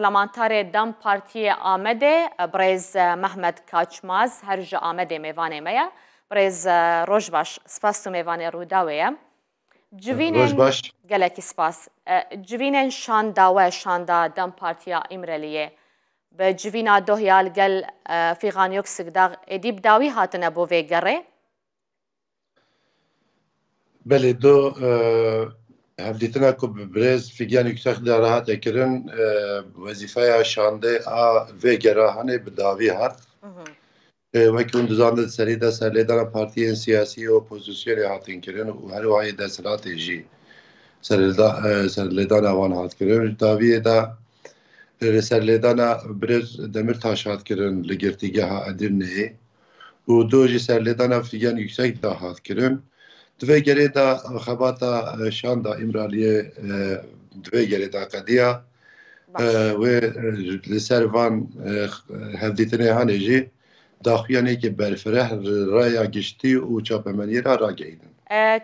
پارلمانتار دم پارتی آمده برز محمد کاچماز هر جا آمده میوانه میا برز روش باش سپاس تو میوانه روداویه جوینن گلکی سپاس جوینن شاندا دم پارتی ایمرلیه به جوینا دوهیال گل فیغانیوک سگداغ ادیب داوی هاتنه بو ویگره بله دو هفدیتنا که برز فیگان یکسخ دارهات اکرن وظیفه شانده ویگره هنه بداوی هات وکی اون دزانده سری ده سرلیدان پارتی سیاسی و اپوزیسیون هاتین کرن و هر وای ده استراتژی سرلیدان آوان هات کرن داوی ده سرلیدان برز دمر تاش هات کرن لگرتیگه ها ادرنه و دوجی سرلیدان فیگان یکسخ ده هات کرن دوی گره دا خباتا شاندا امرالیه دوی گره دا قدیا و لسر وان هفدیتنه هانه جی داخویانه که برفره رایا گشتی و چاپمنی را گیدن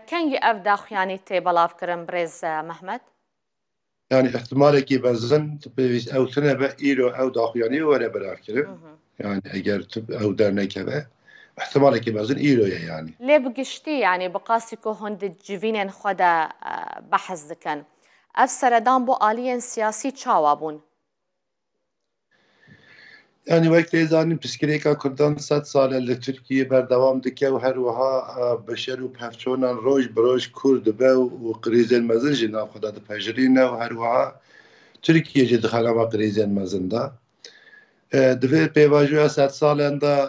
کنگی اف داخویانی تی بلاف کرن برز محمد؟ يعني احتمال كي بزن بيس او سنه با ايرو او داخویانی وره براف کرن يعني اگر او درنه كبه احتمال كي بزن ايرو يعني ليه بقشتي يعني بقاسيكو هند جوينين خدا بحث ذكن اف سردان بو آليين سياسي چاوابون يعني وقت ایزانی پسکریکا کردان 100 ساله لترکیه بردوام دکه و هر وها بشر و پفچونان روش بروش کرد به و قریزن مزن جناب خدا ده پجرینه و هر وها ترکیه جد خلا و قریزن مزن ده دوی پیواجویا 100 سالن ده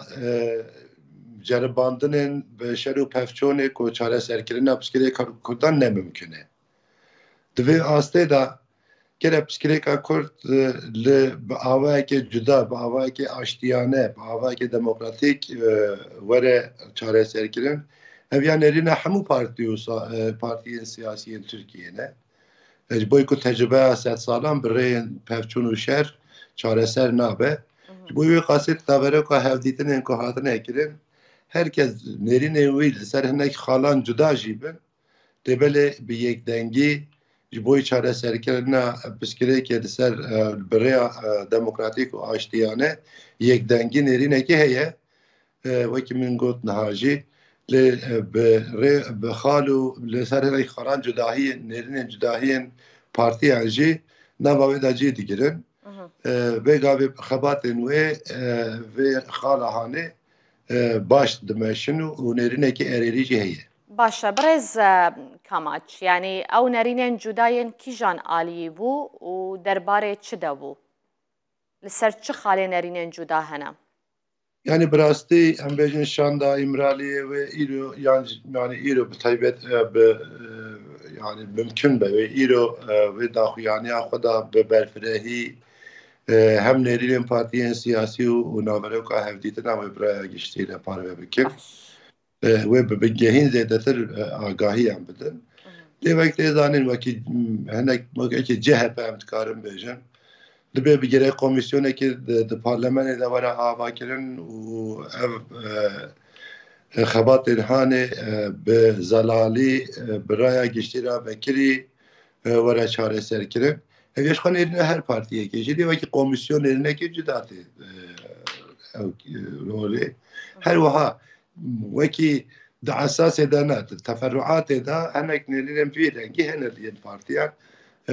جرباندن بشر و پفچونه که چاره سرکرین پسکریکا کردان نممکنه دوی آسته ده که پسکریکا کرد به آوای که جدا به آوای که آشتیانه به آوای که دموکراتیک وره چاره سر کردن اویا نرینه همو پارتی سیاسی ترکیه نه بوی که تجربه 100 سالان برای پفچون و شهر چاره سر نابه بوی قاصد تابره که هفدیتن انکو هاتنه کردن herkes nerine ویل سر هنک خالان جدا جیبن دبله به یک دنگی جبوی چاره سرکردن پسکری که سر برای دموکراتیک و آشتیانه یک دنگی نرینه که هیه وکی من گوت نهاجی به خالو لسر هنک خالان جداهی نرینه جداهی پارتی انجی نباوی دا جی دیگرن و گاوی خباتن و خالهانه باش دمشن و نرینه که اریری جی هیه باشا برز کاماچ يعني او نرينين جداين كيجان آلي بو و درباره چه بو لسر چه خاله نرينين جدا هنا يعني براستي هم بيجن شاندا امراليه و ايرو يعني ايرو بطيبت يعني ممكن به ايرو و داخویانی خدا به برفرهی هم نرينين پارتيين سياسي و ناورو که هفديتنا و برای گشتی را پاره بکن و بگهین زیادتر آگاهی هم بدن لی وقت ایزانین وکی هنک موقعی که جهت به امتکارم بیجن دبی بگیره کمیسیونه که د پارلمان دواره آوا کرن و خبات انهانه به زلالی برای گشتی را بکری وره چاره سر کرن هیچ خانه ایرنه هر پارتیه که جدی وکی کمیسیون ایرنه که جداتی رولی هر وها وکی ده اساس دانات تفرعات ده هناك نلين فيها كي هنا اللي البارتيان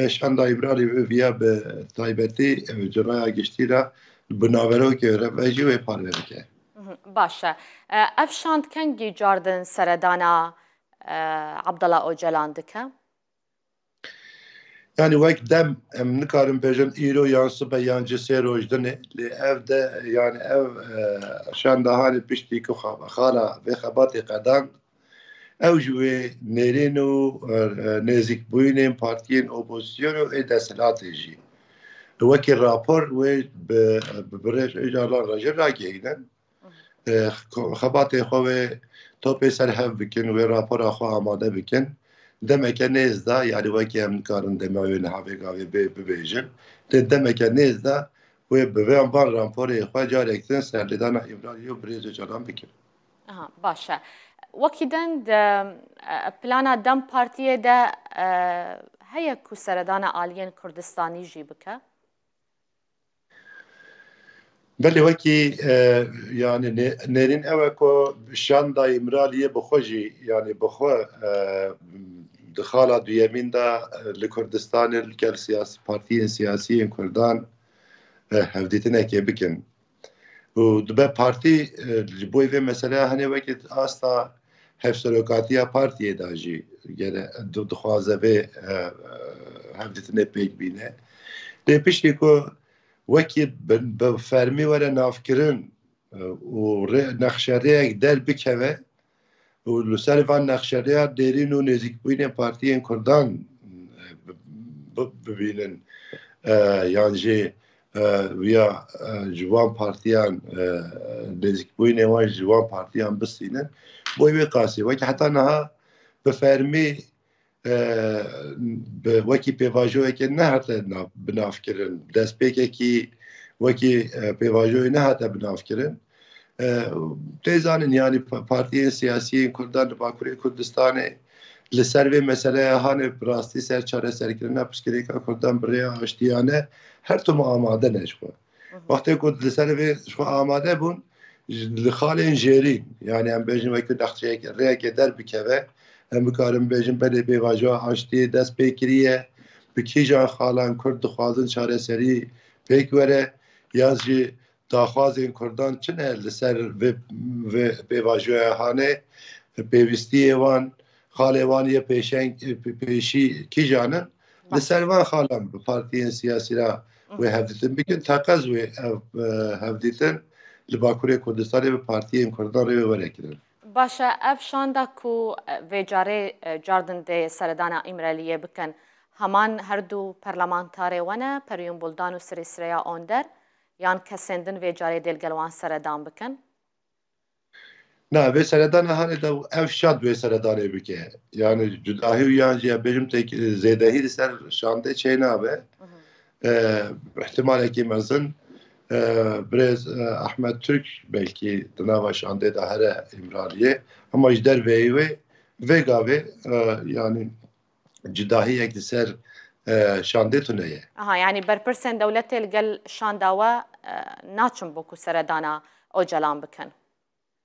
شان دايبرالي ويا بتايبتي جرايا گشتيرا بناورو كي رفاجي و پاروركه باشا افشاند كنجي جاردن سردانا عبد الله اوجلان دكه يعني وقت دم نكارم بيجن ايرو يانسو بيانجي سيروجدنه لأفده يعني اف شان دهاني بيشتي كو خالا بخباتي قدان او جوی نرین و نزدیک بوین پارتیین اپوزیسیون و استراتژی وکی راپور و برش اجالان راجع راگیدن خبات خواه توپی سر هم بکن و راپور خواه آماده بکن دمک نزده یعنی وکی هم نکارن دماوی نحوی گاوی ببیجن دمک نزده و به انوان راپور خواه جار اکتن سرلیدان ایمرالی و بریز جالان بکن باشا وكيدن بلانا دم بارتيه ده هيا كو سردانا آليين كردستاني جيبك بله وکی یعنی نرین اوه که شانده امرالیه بخوشی یعنی بخواه دخاله دویمین دا لکردستان الکل سیاسی پارتی سیاسی کردان هفدیتنه که بکن و دبه پارتی بوی و مسئله هنه وکی آستا هفسروکاتیا پارتیه داجی یعنی دخوازه به هفدیتنه پیک بینه ده پیشی که وکی به فرمی وره نافکرن و نقشریه در بکوه و لسر وان نقشریه دیرین و نزیک بینه پارتیین کردان ببینن یعنی ویا جوان پارتیان نزیک بینه وان جوان پارتیان بسینن بوی قاسی وکی حتی نها به فرمی وکی پیواجوی که نه حتی بناف کردن دست پیکه کی وکی پیواجوی نه حتی بناف کردن تیزانن یعنی پارتی سیاسی کردان باکوری کردستانه لسر و مسئله هانه براستی سر چاره سر کردن پشکری که کردان برای آشتیانه هر تو آماده نشو وقتی که لسر و شو آماده بون لخالین جیرین یعنی هم بیشتر وکی نقشه که ریه که در بکوه هم بکارم بیشتر بله بیواجه آشتی دست پیکریه بکی جان خالان کرد خوازن چاره سری پیک وره یازی داخوازین کردان چنه لسر و بیواجه هانه پیوستی وان خاله وان یه پیشی کی جانن لسر وان خالم به پارتی سیاسی را و هفدیتن بکن تاقز و هفدیتن لباکوری کردستانی به پارتی کردان رو وره کردن باشه افشانده که ویجاره جاردن ده سردان امرالیه بکن همان هر دو پرلمانتاری ونه پریون بلدان و سری سریا آندر یان کسندن ویجاره دلگلوان سردان بکن؟ نه به سردان هانه دا افشاد به سردانه بکه یعنی جداهی و یعنی بیجم تک زیدهی سر شانده چه نابه احتمالی که مزن برز احمد ترک belki dınava şande da her imraliye ama ejder ve gave yani cidahi ekser şande tuneye. Aha yani berpersen devletel gel şandava naçım boku seredana o calan bikin.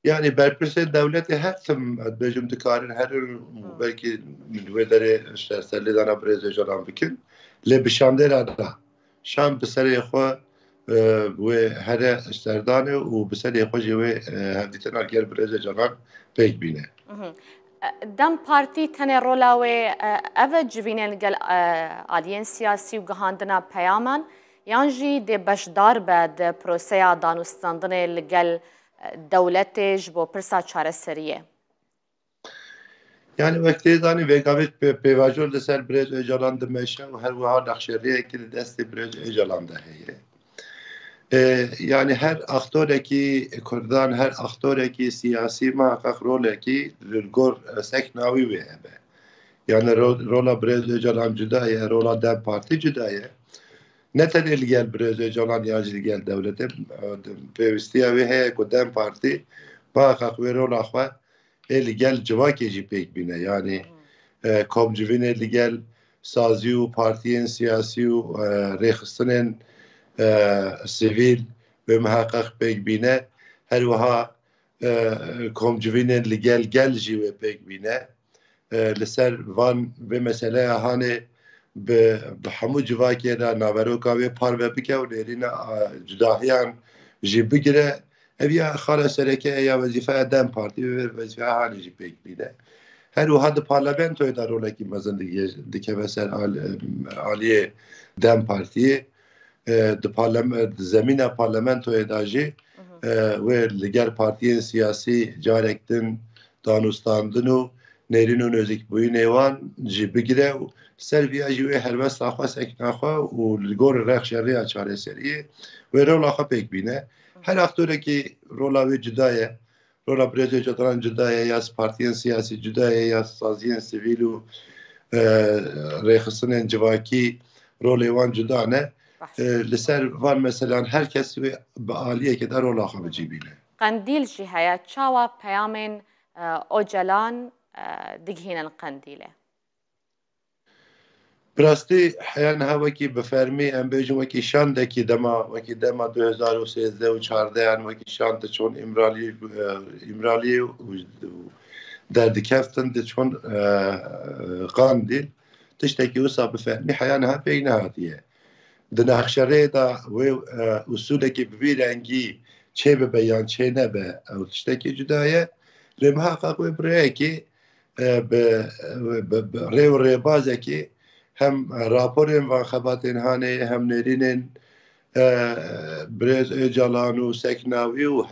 Yani berpersen devleti her tüm bejim dikarin her belki müdveleri serserli dana brez calan bikin le bişande da şam besere xo و هر استردانه و بسیاری خوشی و هفدیتن آگر برز جانان پیک بینه. دم پارتی تنه رولاوی اوه جوینن گل آلیین سیاسی و گهاندنا پیامان یانجی ده بشدار بد پروسیا دانستاندن لگل دولتش با پرسا چاره سریه. Yani vekti zani vekavit pevajol de ser برز جانان دمیشه و هر وها نقشریه که دست برز جانان ده هیه. yani her aktöreki Kurdan her aktöreki siyasi muhakkak roleki gor seknavi ve hebe. Yani rola Brez Öcalan cüdaye, rola Dem Parti cüdaye. Ne tedil gel Brez Öcalan yacil gel devlete pevistiye ve heye ku Dem Parti muhakkak ve rola xwe eli gel civakeci pek bine. Yani komcivin eli gel sazi u partiyen siyasi u rexistinin سیویل به محقق پیک بینه هر وها کمجوین لگل گل جیوه پیک بینه لسر وان به مسئله هانه به همو جواکی را ناوروکا و پار بکه و لیرین جداهیان جی بگیره اویا خاله سرکه یا وظیفه دم پارتی و وظیفه هانه جی پیک بینه هر وها ده پارلمنتوی در رولکی مزن دیگه بسر آلیه دم پارتیه زمین پارلمنتوی داجی و لگر پارتیین سیاسی جارکتن دانستاندن و نیرین و نزدیک بوی نیوان جی بگیره و سر ویا جوی هر وست آخوا سکن آخوا و لگور رخ شریع چاره سریه و رول آخوا پیک بینه هر اختوره که رولاوی جدایه رولا برزه جدران جدایه یا پارتیین سیاسی جدایه یا سازیین سیویل و ریخستن جواکی رولیوان جدانه لسر وان مثلا هر کسی به عالیه که در اولاخه بجی بینه قندیل جی هیا چاوا پیامین او جلان دگهین القندیله براستی حیان ها وکی بفرمی ام بیجم وکی شانده کی دما 2013 و 14 ان وکی شانده چون امرالی و در دکفتن ده چون قاندیل تشتکی وصا بفرمی حیان ها پیگ نهاتیه ده نخشره دا و اصوله که ببیرنگی چه به بیان چه نبه او تشتکی جدایه لمحقق و برای که ری و ری بازه که هم راپورین و خباتین هانه هم نرینین برز جالان و سکناوی و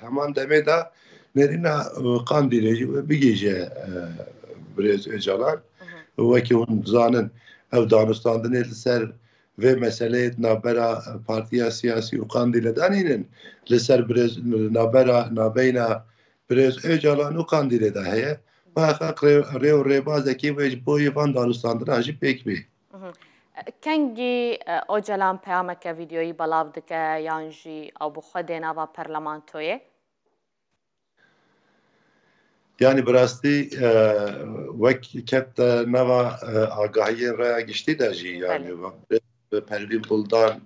همان دمه دا نرینا قاندیلی بگیجه برز جالان وکی اون زانن او دانستاندن لسر و مسئله نابرا پارتیا سیاسی و قاندیل دانینن لسر برز نابینا برز جالان و قاندیل دا هیه محقق ریو ریبازه که ویج بوی وان دانستاندن هجی پیک بی کنگی اوجلان پیامک ویدیویی بلاو دکه یانجی او بخوده نوا پرلمانتویه؟ یعنی براستی وکی کت نوا آگاهی را گشتی داجی یعنی به پروین بلدان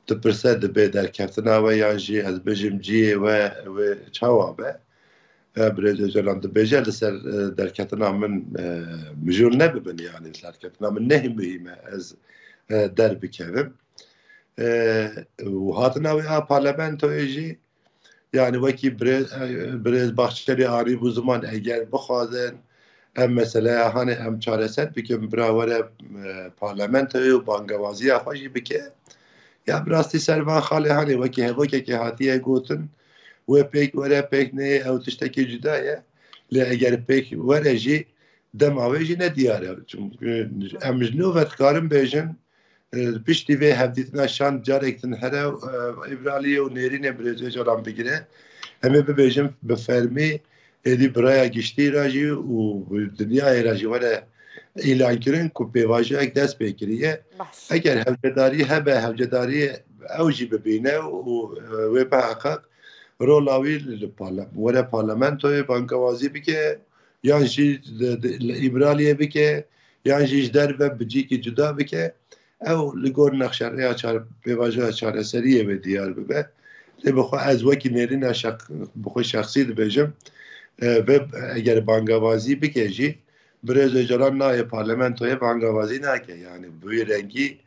تپرسه دبی در کت نوا یانجی از بجم جیه و چاوابه برای جلان دبیجه لسر در کت نامن مجول نببن یعنی لسر کت نامن نهم بهیمه از در بکویم و هاتنا و پارلمنتو ایجی yani vaki biraz bahçeli ari bu zaman eğer bixwazin em mesela hani em çareser bikin birawere parlamentoyu bangevaziya xwe jî bike ya bi rastî servan xalê hani vekî hevokekê hatiye gotin wê pêk were pêk neyê ew tiştekî cuda ye lê eger pêk were jî dema wê jî ne diyar e çünkü em ji nû ve dikarin bêjin piştî vê hevdîtina şand carek din here İbraliyê û nêrînê birêzê calan bigire em ê bibêjin bi fermî êdî biraya giştî ra jî û dinyayê ra jî were îlankirin ku pêvajiyek dest pê kiriye eger hevcedarî hebe hevcedariyê ew jî bibîne û wê biheqeq rola wî li were parlamentoyê bankewazî bike yan jî li İbraliyê bike yan jî ji derve bi cîkî cuda bike ew li gor nexşereya pêvajoya çareseriyê vê diyar bibe lê bixwe ez wekî nêrîna bixwe şexsî dibêjim ve eger bangewazî bike jî Birêz Öcalan nayê parlamentoya bangewazî nake yani bi rengî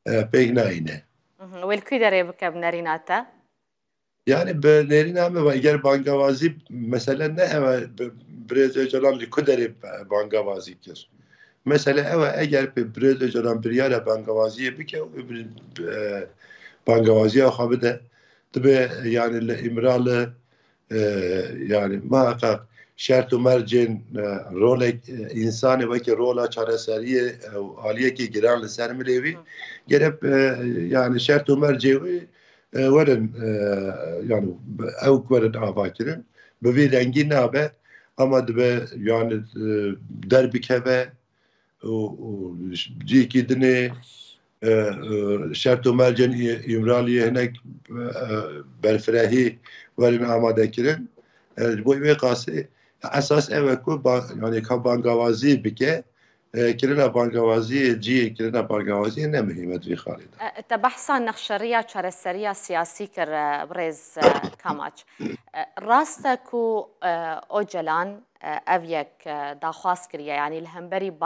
pêk nayîne. Welkî derê bike bi nêrîna te? Yani bi nêrîna me eger bangewazî mesele ne ew Birêz Öcalan li ku derê bangewazî kir. Mesela ev eğer Birêz Öcalan biryara bangewaziyê bike bangevaziya xwe bide dibe yani li İmralı yani muhakkak şert û mercên rolek insanê wekî rola çareseriyê aliyekî giran li ser milê wî gerek yani şert û mercê wî werin yani ew werin avakirin bi vî rengî nabe ama dibe yani derbikeve cîkî dinê şert û mercên İmraliyê hinek berfirehî werin amadekirin ji bo wê qasî esas ew e ku yani ka bangewazî bike kirina bangewaziyê ciyê kirina bangewaziyê ne mihîm e vî xalê de. Te behsa nexşeriya çareseriya siyasî kir Birêz Kamaç. Rast e ku Öcalan ev yek daxwaz kiriye yani li hemberî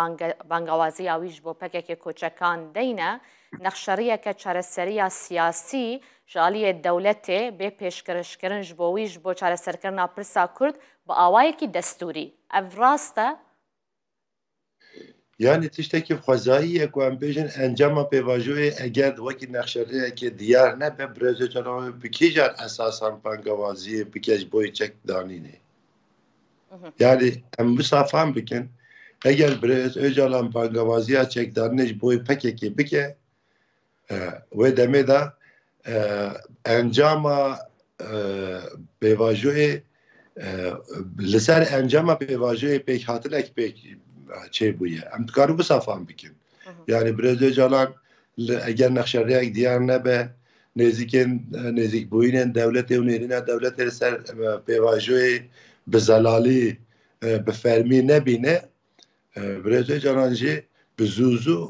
bangewaziya wî ji bo pekekê koçekan deyne nexşeriyeke çareseriya siyasî ji aliyê dewletê bê pêşkirişkirin ji bo wî ji bo çareserkirina pirsa Kurd bi awayekî destûrî ev rast e? Yani tiştekî xwezayî ku em bêjin encama pêvajoyê eger wekî nexşeriyekê diyar nebe Birêz Öcalan bi kî jar esasan bangewaziyê bike ji bo çek danînê. Yani em wisa fam bikin eger Birêz Öcalan bangevaziya çekdanînê ji bo PKK bike wê demê de encama pêvajoyê li ser encama pêvajoyê pêk hatilek pêk çêbûye em dikarin wisa fam bikin yani Birêz Öcalan eger nexşeriyek diyar nebe nêzîkbûyînên dewletê û nêrîna dewletê li ser pêvajoyê bi zelalî bi fermî nebîne Birêz Öcalan jî بزوزو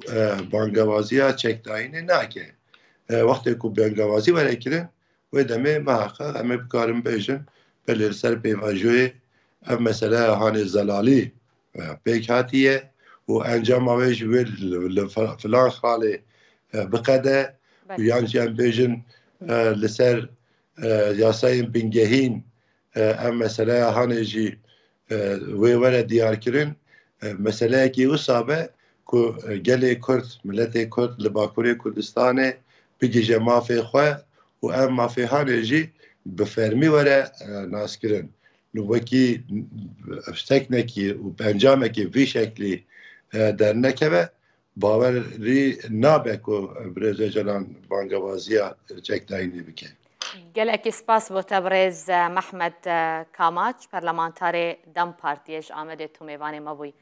بانگوازی چکداین ناکه وقتی که بانگوازی برای کردن و دمه محقق همه بکارم بیشن بله سر پیواجوی مثلا هان زلالی پیکاتیه و انجام آمیش فلان خاله بقده و یانجام بیشن لسر یاسای بنگهین مثلا هانجی ویوره دیار کردن مثلا کی وصابه که گله کرد ملت کرد لباکوری کردستان بگیجه مافی خواه و ام مافی هانجی بفرمی وره ناس کردن نوکی شتکنکی و پنجامکی وی شکلی در نکبه باوری نابه که برزه جلان بانگوازی چک داینی بکن. گلکی سپاس بو تبریز محمد کاماچ پرلمانتار دم پارتیش آمده تو میوان ما بوی.